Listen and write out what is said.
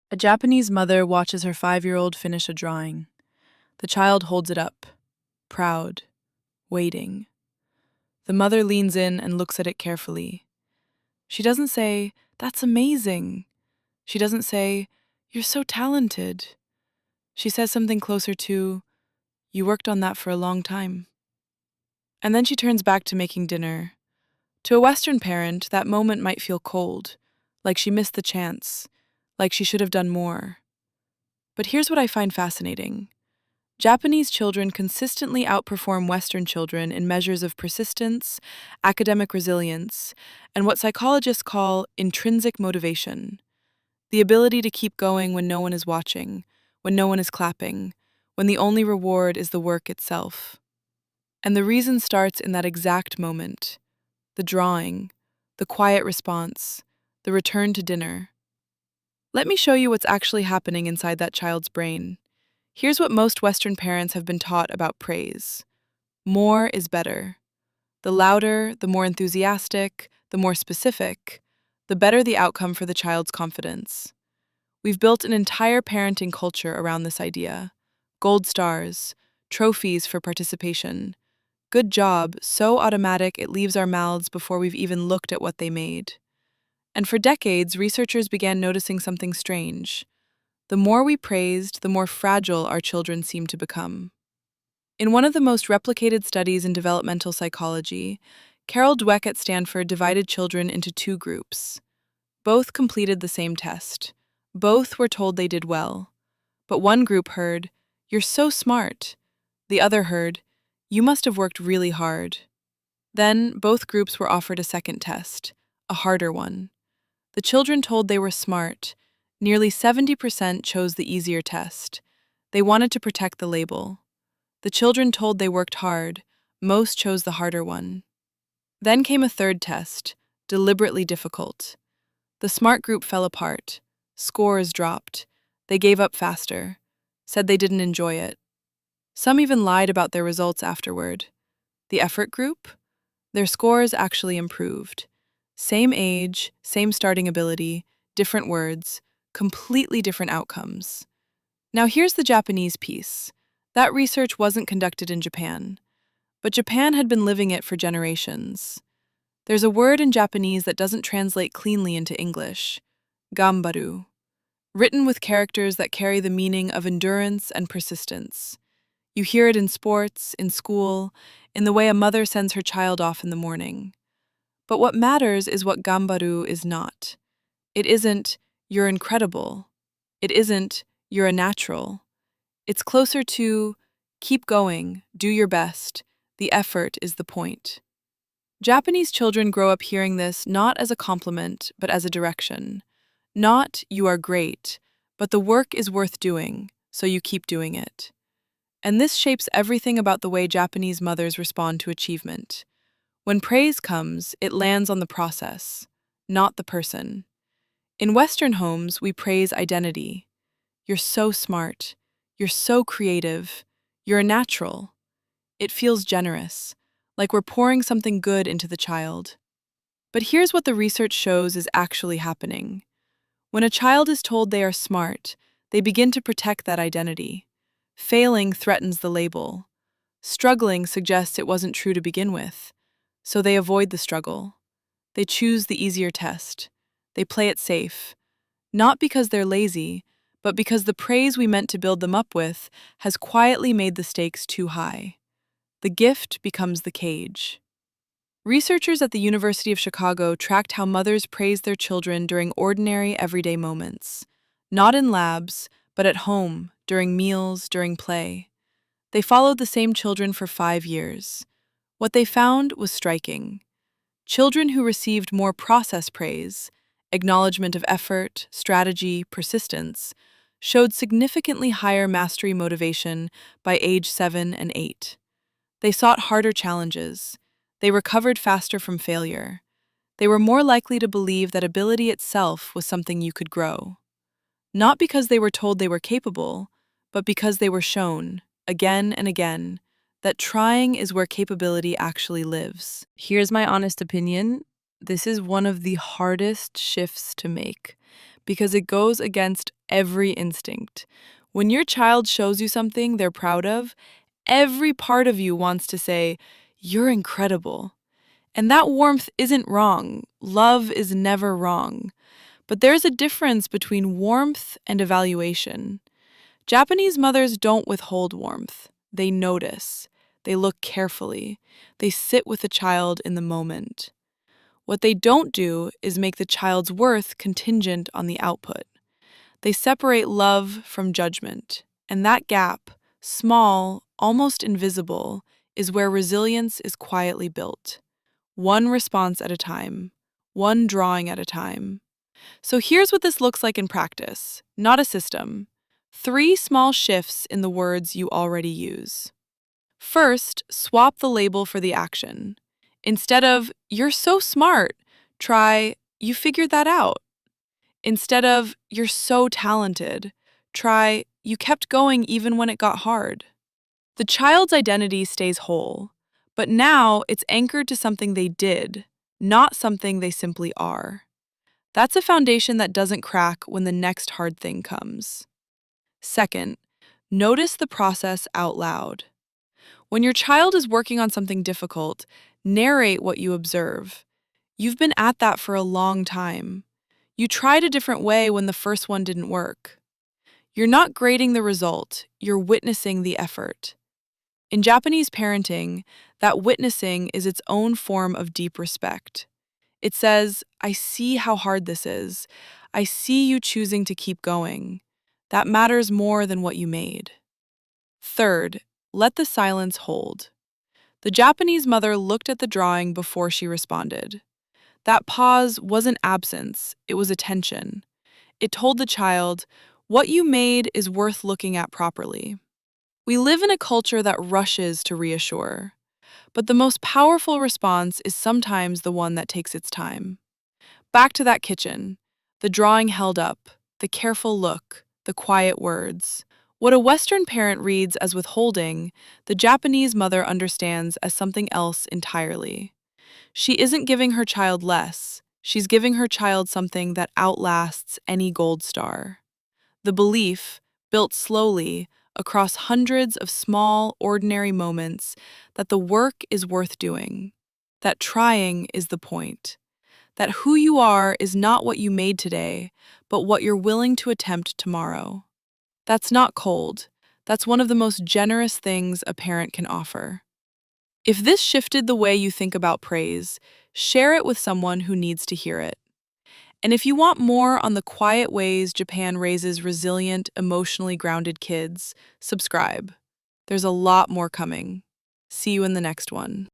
A Japanese mother watches her 5-year-old finish a drawing. The child holds it up, proud, waiting. The mother leans in and looks at it carefully. She doesn't say, "That's amazing." She doesn't say, "You're so talented." She says something closer to, "You worked on that for a long time." And then she turns back to making dinner. To a Western parent, that moment might feel cold, like she missed the chance, like she should have done more. But here's what I find fascinating. Japanese children consistently outperform Western children in measures of persistence, academic resilience, and what psychologists call intrinsic motivation, the ability to keep going when no one is watching, when no one is clapping, when the only reward is the work itself. And the reason starts in that exact moment: the drawing, the quiet response, the return to dinner. Let me show you what's actually happening inside that child's brain. Here's what most Western parents have been taught about praise. More is better. The louder, the more enthusiastic, the more specific, the better the outcome for the child's confidence. We've built an entire parenting culture around this idea. Gold stars, trophies for participation. Good job, so automatic it leaves our mouths before we've even looked at what they made. And for decades, researchers began noticing something strange. The more we praised, the more fragile our children seemed to become. In one of the most replicated studies in developmental psychology, Carol Dweck at Stanford divided children into two groups. Both completed the same test. Both were told they did well. But one group heard, "You're so smart." The other heard, "You must have worked really hard." Then, both groups were offered a second test, a harder one. The children told they were smart. Nearly 70% chose the easier test. They wanted to protect the label. The children told they worked hard. Most chose the harder one. Then came a third test, deliberately difficult. The smart group fell apart. Scores dropped. They gave up faster, said they didn't enjoy it. Some even lied about their results afterward. The effort group? Their scores actually improved. Same age, same starting ability, different words, completely different outcomes. Now here's the Japanese piece. That research wasn't conducted in Japan, but Japan had been living it for generations. There's a word in Japanese that doesn't translate cleanly into English, gambaru, written with characters that carry the meaning of endurance and persistence. You hear it in sports, in school, in the way a mother sends her child off in the morning. But what matters is what gambaru is not. It isn't, "You're incredible." It isn't, "You're a natural." It's closer to, "Keep going, do your best. The effort is the point." Japanese children grow up hearing this not as a compliment, but as a direction. Not, "You are great," but "the work is worth doing, so you keep doing it." And this shapes everything about the way Japanese mothers respond to achievement. When praise comes, it lands on the process, not the person. In Western homes, we praise identity. "You're so smart. You're so creative. You're a natural." It feels generous, like we're pouring something good into the child. But here's what the research shows is actually happening. When a child is told they are smart, they begin to protect that identity. Failing threatens the label. Struggling suggests it wasn't true to begin with, so they avoid the struggle. They choose the easier test. They play it safe, not because they're lazy, but because the praise we meant to build them up with has quietly made the stakes too high. The gift becomes the cage. Researchers at the University of Chicago tracked how mothers praised their children during ordinary, everyday moments. Not in labs, but at home, during meals, during play. They followed the same children for 5 years. What they found was striking. Children who received more process praise, acknowledgement of effort, strategy, persistence, showed significantly higher mastery motivation by age 7 and 8. They sought harder challenges. They recovered faster from failure. They were more likely to believe that ability itself was something you could grow. Not because they were told they were capable, but because they were shown, again and again, that trying is where capability actually lives. Here's my honest opinion. This is one of the hardest shifts to make. because it goes against every instinct. When your child shows you something they're proud of, every part of you wants to say, "You're incredible." And that warmth isn't wrong. Love is never wrong. But there's a difference between warmth and evaluation. Japanese mothers don't withhold warmth. They notice. They look carefully. They sit with the child in the moment. What they don't do is make the child's worth contingent on the output. They separate love from judgment. And that gap, small, almost invisible, is where resilience is quietly built. One response at a time, one drawing at a time. So here's what this looks like in practice, not a system. 3 small shifts in the words you already use. First, swap the label for the action. Instead of, "You're so smart," try, "You figured that out." Instead of, "You're so talented," try, "You kept going even when it got hard." The child's identity stays whole, but now it's anchored to something they did, not something they simply are. That's a foundation that doesn't crack when the next hard thing comes. Second, notice the process out loud. When your child is working on something difficult, narrate what you observe. You've been at that for a long time. You tried a different way when the first one didn't work. You're not grading the result, you're witnessing the effort. In Japanese parenting, that witnessing is its own form of deep respect. It says, "I see how hard this is. I see you choosing to keep going. That matters more than what you made." Third, let the silence hold. The Japanese mother looked at the drawing before she responded. That pause wasn't absence, it was attention. It told the child, "What you made is worth looking at properly." We live in a culture that rushes to reassure, but the most powerful response is sometimes the one that takes its time. Back to that kitchen, the drawing held up, the careful look, the quiet words. What a Western parent reads as withholding, the Japanese mother understands as something else entirely. She isn't giving her child less, she's giving her child something that outlasts any gold star. The belief, built slowly, across hundreds of small, ordinary moments, that the work is worth doing, that trying is the point, that who you are is not what you made today, but what you're willing to attempt tomorrow. That's not cold. That's one of the most generous things a parent can offer. If this shifted the way you think about praise, share it with someone who needs to hear it. And if you want more on the quiet ways Japan raises resilient, emotionally grounded kids, subscribe. There's a lot more coming. See you in the next one.